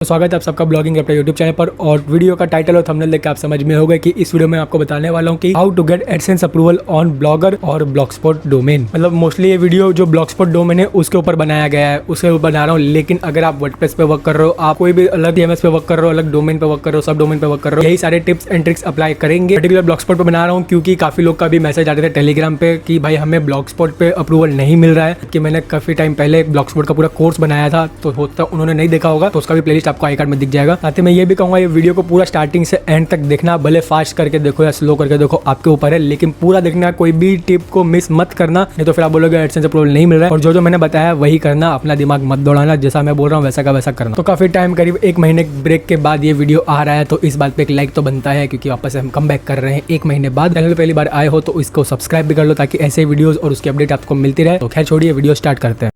तो स्वागत है आप सबका ब्लॉगिंग अपने यूट्यूब चैनल पर। और वीडियो का टाइटल और थंबनेल देख के आप समझ में होगा कि इस वीडियो में आपको बताने वाला हूँ कि how to get AdSense approval on Blogger और ब्लॉगस्पॉट डोमेन। मतलब मोस्टली ये वीडियो जो ब्लॉगस्पॉट डोमेन है उसके ऊपर बनाया गया है, उसके ऊपर बना रहा हूँ। लेकिन अगर आप वर्डप्रेस पे वर्क कर रहे हो, आप कोई भी अलग डीएमएस पे वर्क कर रहे हो, अलग डोमेन पे वर्क कर रहे हो, सब डोमेन पे वर्क कर रहे हो, यही सारे टिप्स एंड ट्रिक्स अप्लाई करेंगे। पर्टिकुलर ब्लॉगस्पॉट पे बना रहा हूँ क्योंकि काफी लोग का भी मैसेज आते थे टेलीग्राम पे कि भाई हमें ब्लॉगस्पॉट पे अप्रूवल नहीं मिल रहा है। कि मैंने काफी टाइम पहले ब्लॉगस्पॉट का पूरा कोर्स बनाया था, तो होता उन्होंने नहीं देखा होगा तो उसका भी प्लेलिस्ट आपको आई कार्ड में दिख जाएगा। साथ ही मैं ये भी कहूँगा ये वीडियो को पूरा स्टार्टिंग से एंड तक देखना, भले फास्ट करके देखो या स्लो करके देखो, आपके ऊपर है, लेकिन पूरा देखना, कोई भी टिप को मिस मत करना, नहीं तो फिर आप बोलोगे एडसेंस अप्रूवल नहीं मिल रहा है। और जो मैंने बताया वही करना, अपना दिमाग मत दौड़ाना, जैसा मैं बोल रहा हूँ वैसा का वैसा करना। तो काफी टाइम करीब 1 महीने ब्रेक के बाद ये वीडियो आ रहा है, तो इस बात पे एक लाइक तो बनता है क्योंकि वापस हम कम बैक कर रहे हैं 1 महीने बाद। चैनल पे पहली बार आए हो तो इसको सब्सक्राइब भी कर लो ताकि ऐसे वीडियोस और उसकी अपडेट आपको मिलती रहे। तो खैर छोड़िए, वीडियो स्टार्ट करते हैं।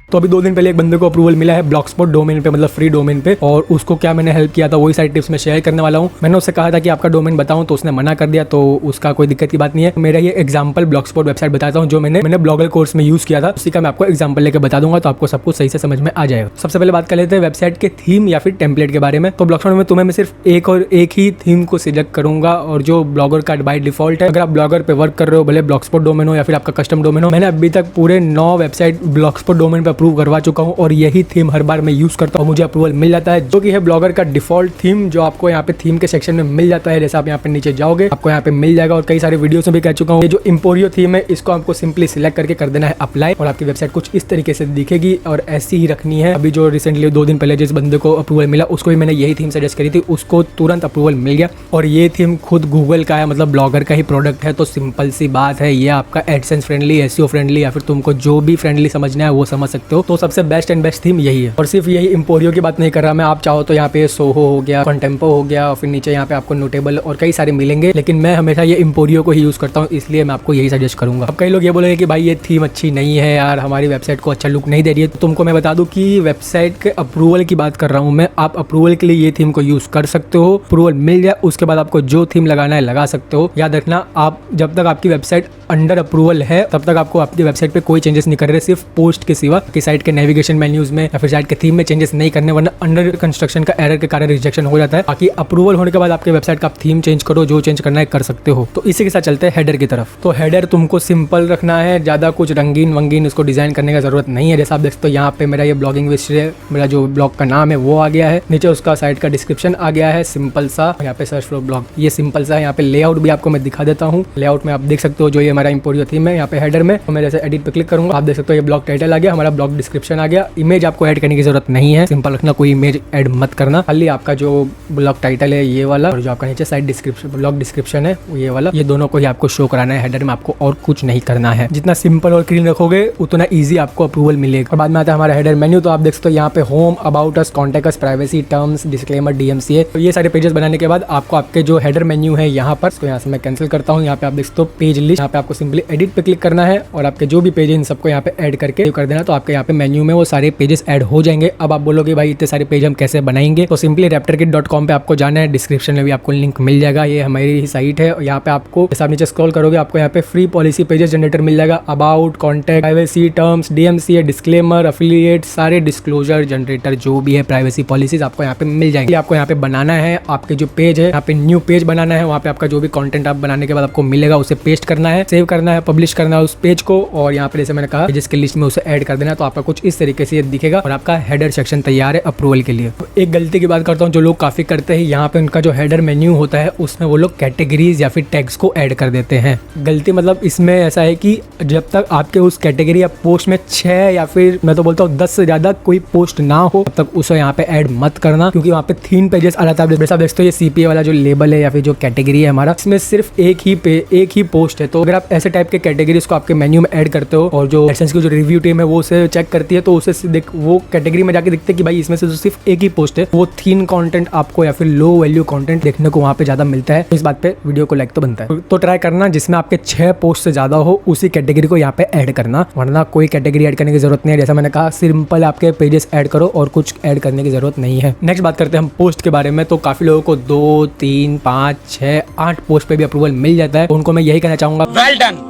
तो अभी 2 दिन पहले एक बंदे को अप्रूवल मिला है ब्लॉगस्पॉट डोमेन पे, मतलब फ्री डोमेन पे, और उसको क्या मैंने हेल्प किया था वही सारी टिप्स मैं शेयर करने वाला हूँ। मैंने उससे कहा था कि आपका डोमेन बताऊं तो उसने मना कर दिया, तो उसका कोई दिक्कत की बात नहीं है। मेरा ये एग्जांपल ब्लॉगस्पॉट वेबसाइट बताता हूँ जो मैंने ब्लॉगर कोर्स में यूज किया था, उसी का मैं आपको एग्जांपल लेकर बता दूंगा, तो आपको सब कुछ सही से समझ में आ जाएगा। सबसे पहले बात कर लेते हैं वेबसाइट के थीम या फिर टेम्पलेट के बारे में। तो ब्लॉगस्पॉट में तुम्हें मैं सिर्फ एक ही थीम को सिलेक्ट करूंगा, और जो ब्लॉगर का बाय डिफॉल्ट है। अगर आप ब्लॉगर पे वर्क कर रहे हो, भले ब्लॉगस्पॉट डोमेन हो या फिर आपका कस्टम डोमेन हो, मैंने अभी तक पूरे 9 वेबसाइट ब्लॉगस्पॉट डोमेन पे अप्रूव करवा चुका हूँ, और यही थीम हर बार मैं यूज करता हूँ, मुझे अप्रूवल मिल जाता है, जो कि है ब्लॉगर का डिफॉल्ट थीम, जो आपको यहाँ पे थीम के सेक्शन में मिल जाता है। जैसे आप यहाँ पे नीचे जाओगे आपको यहाँ पे मिल जाएगा, और कई सारे वीडियोस में भी कह चुका हूँ। ये जो इम्पोरियो थीम है इसको आपको सिंपली सिलेक्ट करके कर देना है अप्लाई, और आपकी वेबसाइट कुछ इस तरीके से दिखेगी, और ऐसी ही रखनी है। अभी जो रिसेंटली 2 दिन पहले जिस बंदे को अप्रूवल मिला उसको भी मैंने यही थीम सजेस्ट करी थी, उसको तुरंत अप्रूवल मिल गया। और ये थीम खुद गूगल का है, मतलब ब्लॉगर का ही प्रोडक्ट है, तो सिंपल सी बात है, ये आपका एडसेंस फ्रेंडली, एसईओ फ्रेंडली, या फिर तुमको जो भी फ्रेंडली समझना है वो समझ सकते हो। तो सबसे बेस्ट एंड बेस्ट थीम यही है। और सिर्फ यही इम्पोरियो की बात नहीं कर रहा मैं, आप चाहो तो यहाँ पे सोहो हो गया, कॉन्टेम्पो हो गया, और फिर नीचे यहाँ पे आपको नोटेबल और कई सारे मिलेंगे, लेकिन मैं हमेशा ये इम्पोरियो को ही यूज करता हूँ, इसलिए मैं आपको यही सजेस्ट करूंगा। अब कई लोग ये बोलेंगे कि भाई ये थीम अच्छी नहीं है यार, हमारी वेबसाइट को अच्छा लुक नहीं दे रही है, तो तुमको मैं बता दूं कि वेबसाइट के अप्रूवल की बात कर रहा हूँ मैं। आप अप्रूवल के लिए ये थीम को यूज कर सकते हो, अप्रूवल मिल जाए उसके बाद आपको जो थीम लगाना है लगा सकते हो। याद रखना, आप जब तक आपकी वेबसाइट अंडर अप्रूवल है तब तक आपको आपकी वेबसाइट पे कोई चेंजेस नहीं कर रहे, सिर्फ पोस्ट के सिवा, कि साइट के नेविगेशन मेन्यूज में या फिर साइट के थीम में चेंजेस नहीं करने, वरना अंडर कंस्ट्रक्शन का एरर के कारण रिजेक्शन हो जाता है। बाकी अप्रूवल होने के बाद आपके वेबसाइट का आप थीम चेंज करो, जो चेंज करना है कर सकते हो। तो इसी के साथ चलते हैं हेडर की तरफ। तो हेडर तुमको सिंपल रखना है, ज्यादा कुछ रंगीन वंगीन उसको डिजाइन करने का जरूरत नहीं है। जैसा आप देखते हो यहाँ पे मेरा ये ब्लॉगिंग विषय, मेरा जो ब्लॉग का नाम है वो आ गया है, नीचे उसका साइट का डिस्क्रिप्शन आ गया है सिंपल सा, यहाँ पे सर्च फॉर ब्लॉग, ये सिंपल सा है। यहाँ पे लेआउट भी आपको मैं दिखा देता हूँ। लेआउट में आप देख सकते हो जो ये हमारा इम्पोरियो थीम है, यहाँ पे हेडर में तो मैं जैसे एडिट पे क्लिक करूंगा, आप देख सकते हो ये ब्लॉग टाइटल आ गया, हमारा ब्लॉग डिस्क्रिप्शन आ गया। इमेज आपको ऐड करने की जरूरत नहीं है, सिंपल रखना, कोई इमेज ऐड मत करना, खाली आपका जो ब्लॉग टाइटल है ये वाला, और जो आपका नीचे साइट डिस्क्रिप्शन ब्लॉग डिस्क्रिप्शन है ये वाला, ये दोनों को ही आपको शो कराना है हेडर में, आपको और कुछ नहीं करना है। जितना सिंपल और क्लीन रखोगे उतना ईजी आपको अप्रूवल मिलेगा। और बाद में आता है हमारा हेडर मेन्यू। तो आप देख सकते हो यहाँ पे home, about us, contact us, privacy, terms, disclaimer, DMCA, तो ये सारे पेजेस बनाने के बाद आपको आपके जो हेडर मेन्यू है यहाँ पर, तो यहाँ से मैं कैंसिल करता हूँ। यहाँ पे आप देख सकते हो पेज लिस्ट, यहाँ पे आपको सिंपली एडिट पे क्लिक करना है, और आपके जो भी पेज है इन सबको यहाँ पे ऐड करके कर देना, तो आपके यहाँ पे मेन्यू में वो सारे पेजेस ऐड हो जाएंगे। अब आप बोलोगे भाई इतने सारे पेज हम कैसे बनाएंगे, तो सिंपली raptorkit.com पे आपको जाना है, डिस्क्रिप्शन में भी आपको लिंक मिल जाएगा, ये हमारी ही साइट है। और यहाँ पे आपको जैसे आप नीचे स्क्रॉल करोगे आपको यहाँ पे फ्री पॉलिसी पेजेस जनरेटर मिल जाएगा, about, contact, privacy, terms, DMCA, disclaimer, affiliate, सारे डिस्क्लोजर जनरेटर जो भी है प्राइवेसी पॉलिसीज आपको यहाँ पे मिल जाएंगे। आपको यहाँ पे बनाना है, आपके जो पेज है यहाँ पे न्यू पेज बनाना है, वहाँ पे आपका जो भी कंटेंट आप बनाने के बाद आपको मिलेगा उसे पेस्ट करना है, सेव करना है, पब्लिश करना है उस पेज को, और यहाँ पे जैसे मैंने कहा जिसके लिस्ट में उसे ऐड कर देना, तो आपका कुछ इस तरीके से ये दिखेगा, और आपका हेडर सेक्शन तैयार है अप्रूवल के लिए। तो एक गलती की बात करता हूँ जो लोग काफी करते हैं, यहाँ पे उनका जो हेडर मेन्यू होता है उसमें वो लोग कैटेगरीज या फिर टैग्स को ऐड कर देते हैं। गलती मतलब इसमें ऐसा है कि जब तक आपके उस कैटेगरी या पोस्ट में 6 या फिर मैं तो बोलता हूँ 10 से ज्यादा कोई पोस्ट ना हो तब तक उसे यहाँ पे ऐड मत करना, क्योंकि वहाँ पे 3 पेजेस आ जाता है। जैसा देखते हो ये सीपीए वाला जो लेबल है या फिर जो कैटेगरी है हमारा, इसमें सिर्फ एक ही पोस्ट है। तो अगर आप ऐसे टाइप के कैटेगरीज को आपके मेन्यू में ऐड करते हो, और जो एडसेंस की जो रिव्यू टीम है वो उसे चेक करती है, तो उसे वो कैटेगरी में जाके दिखते हैं कि भाई इसमें से सिर्फ एक ही पोस्ट है, वो थीन कंटेंट आपको या फिर लो वैल्यू कंटेंट देखने को वहाँ पे ज्यादा मिलता है। तो इस बात पे वीडियो को लाइक तो बनता है। तो ट्राई करना जिसमें आपके 6 पोस्ट से ज्यादा हो उसी कैटेगरी को यहाँ पे ऐड करना, वरना कोई कैटेगरी ऐड करने की जरूरत नहीं है। जैसा मैंने कहा सिंपल आपके पेजेस ऐड करो और कुछ ऐड करने की जरूरत नहीं है। नेक्स्ट बात करते हैं हम पोस्ट के बारे में। तो काफी लोगों को 2, 3, 5, 6, 8 पोस्ट पे भी अप्रूवल मिल जाता है, तो उनको मैं यही कहना चाहूंगा, वेल डन,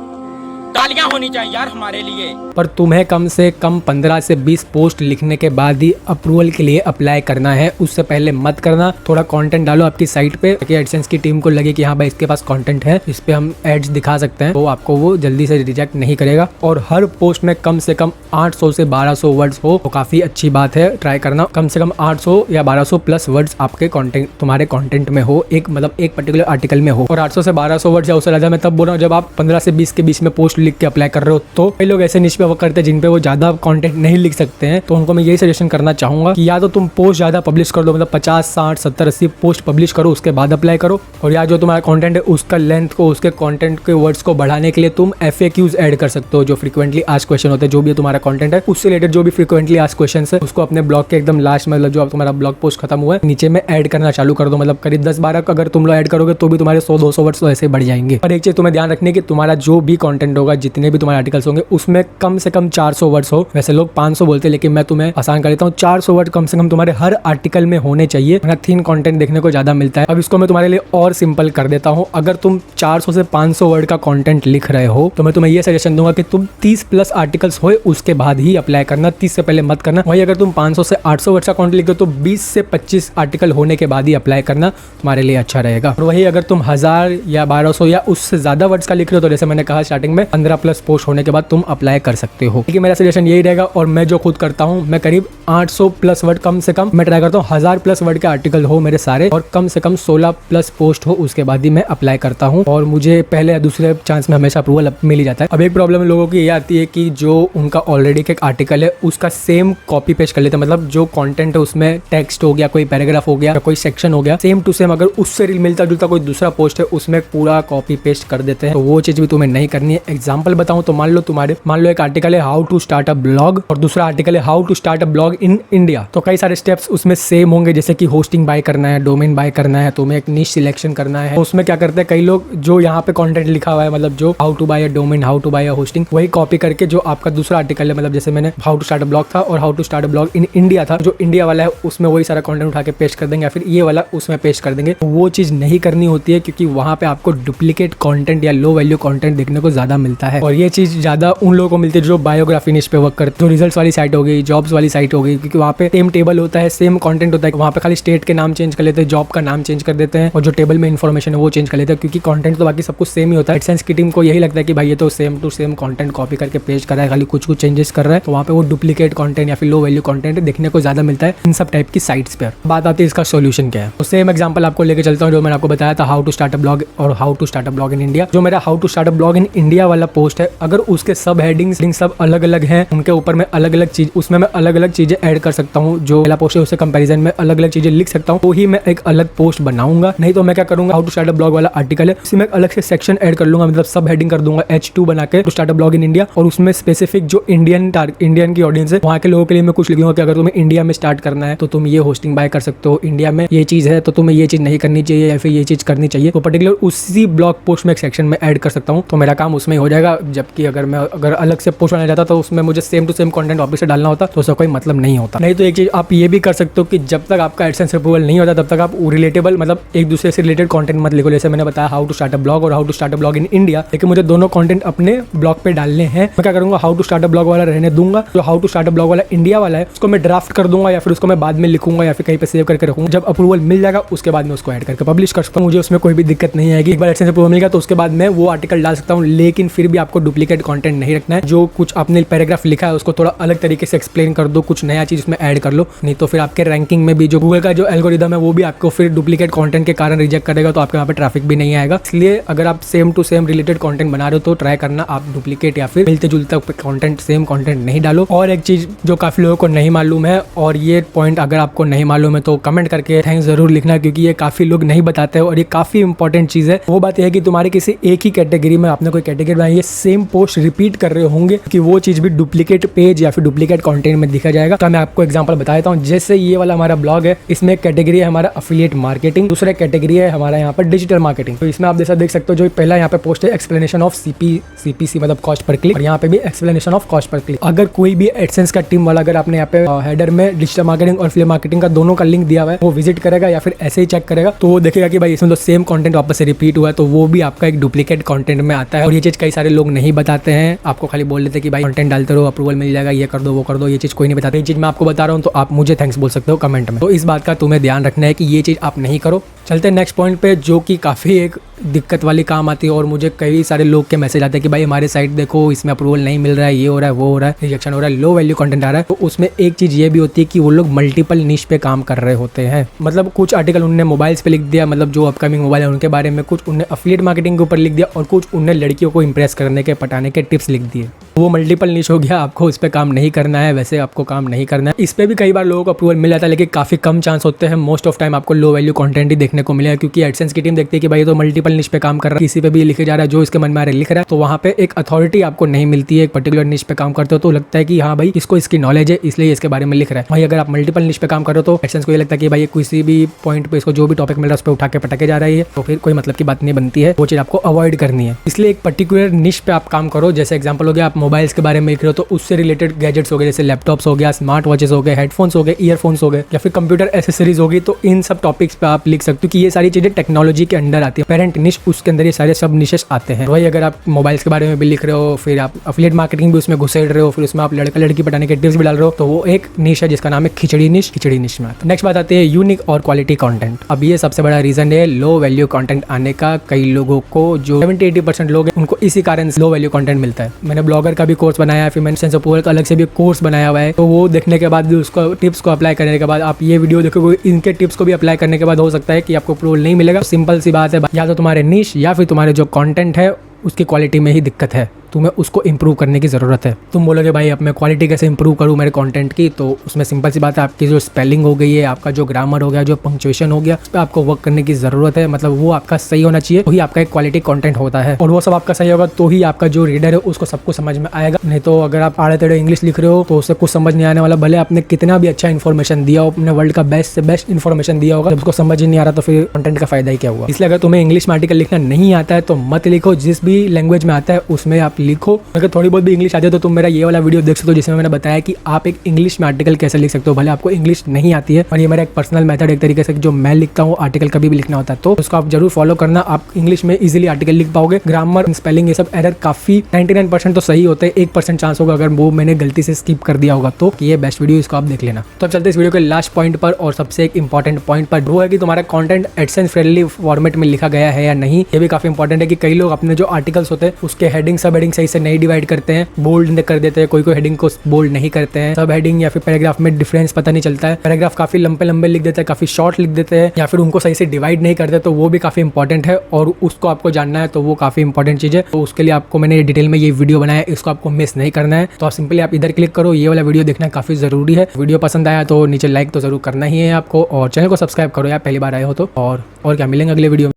तालियां होनी चाहिए यार हमारे लिए। पर तुम्हें कम से कम 15 से 20 पोस्ट लिखने के बाद ही अप्रूवल के लिए अप्लाई करना है, उससे पहले मत करना। थोड़ा कंटेंट डालो आपकी साइट पे कि एडसेंस की टीम को लगे कि हाँ भाई इसके पास कंटेंट है, इस पे हम एड्स दिखा सकते हैं, तो आपको वो जल्दी से रिजेक्ट नहीं करेगा। और हर पोस्ट में कम से कम 800 से 1200 वर्ड्स हो तो काफी अच्छी बात है, ट्राई करना। कम से कम 800 या 1200 प्लस वर्ड्स आपके कंटेंट तुम्हारे कंटेंट में हो, एक मतलब एक पर्टिकुलर आर्टिकल में हो। और 800 से 1200 वर्ड्स या उससे ज्यादा मैं तब बोल रहा हूँ जब आप 15 से 20 के बीच में पोस्ट लिख के अप्लाई कर रहे हो। तो कई लोग ऐसे निश पे वर्क करते हैं जिन पे वो ज्यादा कंटेंट नहीं लिख सकते हैं, तो उनको मैं यही सजेशन करना चाहूंगा कि या तो तुम पोस्ट ज्यादा पब्लिश कर दो, मतलब 50, 60, 70, 80 पोस्ट पब्लिश करो, उसके बाद अप्लाई करो। और या जो तुम्हारा कंटेंट है उसका लेंथ को, उसके कंटेंट के वर्ड्स को बढ़ाने के लिए तुम FAQs ऐड कर सकते हो, जो फ्रीक्वेंटली आस्क्ड क्वेश्चन होते हैं। जो भी तुम्हारा कंटेंट है उससे रिलेटेड जो भी फ्रीक्वेंटली आस्क्ड क्वेश्चंस है उसको अपने ब्लॉग के एकदम लास्ट में, मतलब जो तुम्हारा ब्लॉग पोस्ट खत्म हुआ है नीचे में ऐड करना चालू कर दो। मतलब करीब 10-12 अगर तुम लोग ऐड करोगे तो भी तुम्हारे 100-200 वर्ड्स तो ऐसे बढ़ जाएंगे। और एक चीज तुम्हें ध्यान रखनी है कि तुम्हारा जो भी कंटेंट होगा, जितने भी तुम्हारे आर्टिकल्स होंगे, उसमें कम से कम 400 वर्ड्स हो। वैसे लोग 500 बोलते हैं लेकिन मैं तुम्हें आसान कर देता हूँ, 400 वर्ड कम से कम तुम्हारे हर आर्टिकल में होने चाहिए, वरना थिन कंटेंट देखने को ज्यादा मिलता है। अब इसको मैं तुम्हारे लिए और सिंपल कर देता हूँ। अगर तुम 400 से 500 वर्ड का कंटेंट लिख रहे हो तो मैं तुम्हें ये सजेशन दूंगा कि तुम 30 प्लस आर्टिकल्स होए उसके बाद ही अप्लाई करना, 30 से पहले मत करना। वही अगर तुम 500 से 800 वर्ड का कंटेंट लिखते हो तो 20 से 25 आर्टिकल होने के बाद ही अप्लाई करना तुम्हारे लिए अच्छा रहेगा। और वही अगर तुम 1000 या 1200 या उससे ज्यादा वर्ड्स का लिख रहे हो तो जैसे मैंने कहा स्टार्टिंग में 15 प्लस पोस्ट होने के बाद तुम अप्लाई कर सकते हो। लेकिन मेरा सजेशन यही रहेगा, और मैं जो खुद करता हूँ, मैं करीब 800 प्लस वर्ड कम से कम मैं ट्राई करता हूँ, 1000 प्लस वर्ड के आर्टिकल हो मेरे सारे, और कम से कम 16 प्लस पोस्ट हो, उसके बाद ही मैं अप्लाई करता हूँ। और मुझे पहले या दूसरे चांस में हमेशा अप्रूवल मिल ही जाता है। अब एक प्रॉब्लम लोगों की ये आती है कि जो उनका ऑलरेडी एक आर्टिकल है उसका सेम कॉपी पेस्ट कर लेते हैं, मतलब जो कंटेंट है उसमें टेक्स्ट हो गया, कोई पैराग्राफ हो गया, कोई सेक्शन हो गया, सेम टू सेम अगर उससे मिलता जुलता कोई दूसरा पोस्ट है उसमें पूरा कॉपी पेस्ट कर देते हैं। तो वो चीज भी तुम्हें नहीं करनी है। एग्जाम्पल बताऊं तो मान लो एक आर्टिकल है how to start a blog और दूसरा आर्टिकल है how to start a blog in India. तो कई सारे स्टेप्स उसमें सेम होंगे, जैसे कि होस्टिंग बाय करना है, डोमेन बाय करना है, तुम्हें एक निश सिलेक्शन करना है। तो उसमें क्या करते हैं कई लोग, जो यहाँ पे कंटेंट लिखा हुआ है, मतलब जो how to buy a domain, how to buy a hosting, वही कॉपी करके जो आपका दूसरा आर्टिकल है, मतलब जैसे मैंने how to start a blog था और how to start a blog in India था, जो इंडिया वाला है उसमें वही सारा कंटेंट उठा के पेस्ट कर देंगे, या फिर ये वाला उसमें पेस्ट कर देंगे। तो वो चीज नहीं करनी होती है, क्योंकि वहां पे आपको डुप्लीकेट कंटेंट या लो वैल्यू कंटेंट देखने को ज्यादा मिलता है। और ये चीज ज्यादा उन लोगों को मिलती है जो बायोग्राफी निश पे वर्क करते हैं, जो रिजल्ट्स वाली साइट हो गई, जॉब्स वाली साइट हो गई, क्योंकि वहाँ पे सेम टेबल होता है, सेम कंटेंट होता है। वहाँ पे खाली स्टेट के नाम चेंज कर लेते हैं, जॉब का नाम चेंज कर देते हैं, और जो टेबल में इन्फॉर्मेशन है वो चेंज कर लेते हैं, क्योंकि कंटेंट तो बाकी सब कुछ सेम ही होता है। एडसेंस की टीम को यही लगता है कि भाई ये तो same to same content copy करके पेस्ट कर रहा है, खाली कुछ चेंजेस कर रहा है, तो वहाँ पे वो डुप्लीकेट कंटेंट या फिर लो वैल्यू कंटेंट देखने को ज्यादा मिलता है इन सब टाइप की साइट्स पर। बात आती है इसका सोल्यूशन क्या है। तो सेम एग्जांपल आपको लेके चलता हूँ जो मैंने आपको बताया था, how to start a blog और how to start a blog in India. जो मेरा how to start a blog in India वाला पोस्ट है, अगर उसके सब हेडिंग्स सब अलग अलग हैं, उनके ऊपर में अलग अलग चीज, उसमें मैं अलग अलग चीजें ऐड कर सकता हूँ, जो पहला पोस्ट है उससे कंपैरिजन में अलग अलग चीजें लिख सकता हूँ, तो ही मैं एक अलग पोस्ट बनाऊंगा। नहीं तो मैं क्या करूंगा, how to start a blog वाला आर्टिकल है उसी में अलग से सेक्शन ऐड कर लूंगा, मतलब सब हेडिंग कर दूंगा H2 बना के, to start a blog in India, और उसमें स्पेसिफिक जो इंडियन की ऑडियंस है वहाँ के लोगों के लिए मैं कुछ लिखूंगा कि अगर तुम्हें इंडिया में स्टार्ट करना है तो तुम ये होस्टिंग बाय कर सकते हो, इंडिया में ये चीज है तो तुम्हें ये चीज नहीं करनी चाहिए या फिर ये चीज करनी चाहिए। तो पर्टिकुलर उसी ब्लॉग पोस्ट में एक सेक्शन में ऐड कर सकता हूँ, तो मेरा काम उसमें हो जाएगा। जबकि अगर अलग से पोस्ट बनाया जाता तो उसमें मुझे सेम टू सेम कंटेंट वापस से डालना होता, तो उसका कोई मतलब नहीं होता। नहीं तो एक चीज आप ये भी कर सकते हो कि जब तक आपका एडसेंस अप्रूवल नहीं होता तब तक आप रिलेटेबल, मतलब एक दूसरे से रिलेटेड कंटेंट मत लिखो। जैसे मैंने बताया how to start a blog और how to start a blog in India, लेकिन मुझे दोनों कंटेंट अपने ब्लॉग पे डालने हैं। मैं क्या करूंगा, how to start a blog वाला रहने दूंगा, जो how to start a blog वाला इंडिया वाला है उसको मैं ड्राफ्ट कर दूंगा, या फिर उसको मैं बाद में लिखूंगा या फिर कहीं पे सेव करके रखूंगा। जब अप्रूवल मिल जाएगा उसके बाद में उसको ऐड करके पब्लिश कर सकता हूँ, मुझे उसमें कोई भी दिक्कत नहीं आएगी। एक बार एडसेंस अप्रूवल मिल गया तो उसके बाद मैं वो आर्टिकल डाल सकता हूँ, लेकिन फिर भी आपको डुप्लीकेट कंटेंट नहीं रखना है। जो कुछ आपने पैराग्राफ लिखा है उसको थोड़ा अलग तरीके से एक्सप्लेन कर दो, कुछ नया चीज उसमें ऐड कर लो, नहीं तो फिर आपके रैंकिंग में भी जो गूगल का जो एल्गोरिदम है वो भी आपको फिर डुप्लीकेट कंटेंट के कारण रिजेक्ट करेगा, तो आपके वहाँ पे ट्रैफिक भी नहीं आएगा। इसलिए अगर आप same to same related content बना रहे हो तो ट्राई करना आप डुप्लीकेट या फिर मिलते जुलते कंटेंट, सेम कंटेंट नहीं डालो। और एक चीज जो काफी लोगों को नहीं मालूम है, और ये पॉइंट अगर आपको नहीं मालूम है तो कमेंट करके थैंक्स जरूर लिखना, क्योंकि ये काफी लोग नहीं बताते हैं और ये काफी इंपॉर्टेंट चीज है। वो बात यह है कि तुम्हारे किसी एक ही कैटेगरी में आपने कोई कैटेगरी बनाई है, सेम पोस्ट रिपीट कर रहे होंगे कि वो चीज भी डुप्लीकेट पेज या फिर डुप्लीकेट कंटेंट में दिखा जाएगा। तो मैं आपको एग्जांपल बता देता हूँ। जैसे ये वाला हमारा ब्लॉग है, इसमें कैटेगरी है हमारा अफिलिएट मार्केटिंग, दूसरा कैटेगरी है हमारा यहाँ पर डिजिटल मार्केटिंग। तो इसमें आप जैसा देख सकते हो, जो पहला यहाँ पे पोस्ट है एक्सप्लेनेशन ऑफ CPC मतलब कॉस्ट पर क्लिक, और यहाँ पे भी explanation of cost per click. अगर कोई भी एडसेंस का टीम वाला अगर आपने यहाँ पे हेडर में डिजिटल मार्केटिंग और अफिलिएट मार्केटिंग का दोनों का लिंक दिया हुआ है, वो विजिट करेगा या फिर ऐसे ही चेक करेगा तो वो देखेगा कि भाई इसमें तो सेम कंटेंट वापस से रिपीट हुआ है, तो वो भी आपका एक डुप्लीकेट कंटेंट में आता है। और ये चीज कई सारे लोग नहीं बताते हैं, आपको खाली बोल देते हैं कि भाई कंटेंट डालते रहो, अप्रूवल मिल जाएगा, ये कर दो वो कर दो, ये चीज़ कोई नहीं बताता। ये चीज़ मैं आपको बता रहा हूँ तो आप मुझे थैंक्स बोल सकते हो कमेंट में। तो इस बात का तुम्हें ध्यान रखना है कि ये चीज़ आप नहीं करो। चलते हैं नेक्स्ट पॉइंट पे, जो कि काफ़ी एक दिक्कत वाली काम आती है और मुझे कई सारे लोग के मैसेज आते हैं कि भाई हमारे साइट देखो, इसमें अप्रूवल नहीं मिल रहा है, ये हो रहा है, वो हो रहा है, रिजेक्शन हो रहा है, लो वैल्यू कंटेंट आ रहा है। तो उसमें एक चीज़ ये भी होती है कि वो लोग मल्टीपल निश पे काम कर रहे होते हैं। मतलब कुछ आर्टिकल उन्होंने मोबाइल्स पे लिख दिया, मतलब जो अपकमिंग मोबाइल है उनके बारे में, कुछ उन्हें अफिलिएट मार्केटिंग के ऊपर लिख दिया और कुछ उन्हें लड़कियों को इंप्रेस करने के, पटाने के टिप्स लिख दिए। वो मल्टीपल निश हो गया, आपको उस पर काम नहीं करना है, वैसे आपको काम नहीं करना है। इस पर भी कई बार लोगों को अप्रूवल मिल जाता है, लेकिन काफ़ी कम चांस होते हैं। मोस्ट ऑफ टाइम आपको लो वैल्यू कंटेंट ही देखने को मिलेगा, क्योंकि एडसेंस की टीम देखती है कि भाई तो मल्टीपल निश पे काम कर रहा है, किसी पे भी लिखे जा रहा है, जो इसके मन में आ रहा है लिख रहा है। तो वहाँ पे एक अथॉरिटी आपको नहीं मिलती है। एक पर्टिकुलर निश पे काम करते हो तो लगता है कि हाँ भाई इसको इसकी नॉलेज है, इसलिए इसके बारे में लिख रहा है। भाई अगर आप मल्टीपल निश पे काम करो तो एडसेंस को ये लगता है कि भाई किसी भी पॉइंट पे इसको जो भी टॉपिक मिल रहा है उस पर उठा के पटाके जा रही है, तो फिर कोई मतलब की बात नहीं बनती है। वो चीज़ आपको अवॉइड करनी है। इसलिए एक पर्टिकुलर निश पे आप काम करो। जैसे एग्जाम्पल हो गया, आप मोबाइल्स के बारे में लिख रहे हो तो उससे रिलेटेड गैजेट्स हो गए, जैसे लैपटॉप्स हो गया, स्मार्ट वॉचेस हो गए, हेडफोन्स हो गए, ईयरफोन्स हो गए, या फिर कंप्यूटर एसेसरीज होगी, तो इन सब टॉपिक्स पे आप लिख सकते हो कि ये सारी चीजें टेक्नोलॉजी के अंडर आती है। पेरेंट निश, उसके अंदर ये सारे सब निशेस आते हैं। वही अगर आप मोबाइल्स के बारे में भी लिख रहे हो, फिर आप अफिलिएट मार्केटिंग भी उसमें घुसेड़ रहे हो, फिर उसमें आप लड़का लड़की पटाने के टिप्स भी डाल रहे हो, तो वो एक निश है जिसका नाम है खिचड़ी निश। खिचड़ी निश में नेक्स्ट बात आती है यूनिक और क्वालिटी कंटेंट। अब ये सबसे बड़ा रीजन है लो वैल्यू कंटेंट आने का। कई लोगों को, जो 70-80% लोग हैं, उनको इसी कारण लो वैल्यू कंटेंट मिलता है। मैंने ब्लॉगर का भी कोर्स बनाया है, फिर मैंने सेंस ऑफ अप्रूवल का अलग से भी कोर्स बनाया हुआ है। तो वो देखने के बाद भी, उसको टिप्स को अप्लाई करने के बाद, आप ये वीडियो देखोगे, इनके टिप्स को भी अप्लाई करने के बाद हो सकता है कि आपको अप्रूवल नहीं मिलेगा। सिंपल सी बात है, या तो तुम्हारे निश या फिर तुम्हारे जो कंटेंट है उसकी क्वालिटी में ही दिक्कत है, तुम्हें उसको इंप्रूव करने की ज़रूरत है। तुम बोलोगे भाई अब मैं क्वालिटी कैसे इंप्रूव करूँ मेरे कंटेंट की, तो उसमें सिंपल सी बात है, आपकी जो स्पेलिंग हो गई है, आपका जो ग्रामर हो गया, जो पंक्चुएशन हो गया, उस पर आपको वर्क करने की ज़रूरत है। मतलब वो आपका सही होना चाहिए, तो ही आपका एक क्वालिटी कंटेंट होता है। और वो सब आपका सही होगा तो ही आपका जो रीडर है उसको सब कुछ समझ में आएगा। नहीं तो अगर आप आड़े टेढ़े इंग्लिश लिख रहे हो तो उससे कुछ समझ नहीं आने वाला। भले आपने कितना भी अच्छा इन्फॉर्मेशन दिया हो, अपने वर्ल्ड का बेस्ट से बेस्ट इन्फॉर्मेशन दिया होगा, जब उसको समझ ही नहीं आ रहा तो फिर कंटेंट का फायदा ही क्या हुआ। इसलिए अगर तुम्हें इंग्लिश में आर्टिकल लिखना नहीं आता है तो मत लिखो, जिस भी लैंग्वेज में आता है उसमें आप लिखो। अगर थोड़ी बहुत भी इंग्लिश आती है तो तुम मेरा ये वाला वीडियो देख सकते हो, जिसमें मैंने बताया कि आप एक इंग्लिश में आर्टिकल कैसे लिख सकते हो, भले आपको इंग्लिश नहीं आती है। और ये मेरा एक पर्सनल मेथड, एक तरीके से जो मैं लिखता हूँ आर्टिकल कभी भी लिखना होता है तो उसको आप जरूर फॉलो करना। आप इंग्लिश में इजीली आर्टिकल लिख पाओगे। ग्रामर, स्पेलिंग, ये सब एरर काफी 99% तो सही होते हैं। 1% चांस होगा अगर वो मैंने गलती से स्किप कर दिया होगा तो, कि ये बेस्ट वीडियो, इसको आप देख लेना। तो अब चलते इस वीडियो के लास्ट पॉइंट पर, और सबसे एक इंपॉर्टेंट पॉइंट पर, वो है कि तुम्हारा कंटेंट एडसेंस फ्रेंडली फॉर्मेट में लिखा गया है या नहीं। ये भी काफी इंपॉर्टेंट है कि कई लोग अपने जो आर्टिकल्स होते हैं उसके हेडिंग सब हेडिंग सही से नहीं डिवाइड करते हैं, बोल्ड कर देते हैं, कोई हेडिंग को बोल्ड नहीं करते हैं, सब हेडिंग या फिर पैराग्राफ में डिफरेंस पता नहीं चलता है, पैराग्राफ काफी लंबे लंबे लिख देते हैं, काफी शॉर्ट लिख देते हैं, या फिर उनको सही से डिवाइड नहीं करते। तो वो भी काफी इंपॉर्टेंट है और उसको आपको जानना है, तो वो काफी इंपॉर्टेंट चीज है। तो उसके लिए आपको मैंने डिटेल में ये वीडियो बनाया है, इसको आपको मिस नहीं करना है। तो सिंपली आप इधर क्लिक करो, ये वाला वीडियो देखना काफी जरूरी है। वीडियो पसंद आया तो नीचे लाइक तो जरूर करना ही है आपको, और चैनल को सब्सक्राइब करो यार, पहली बार आए हो तो। और क्या, मिलेंगे अगले वीडियो में।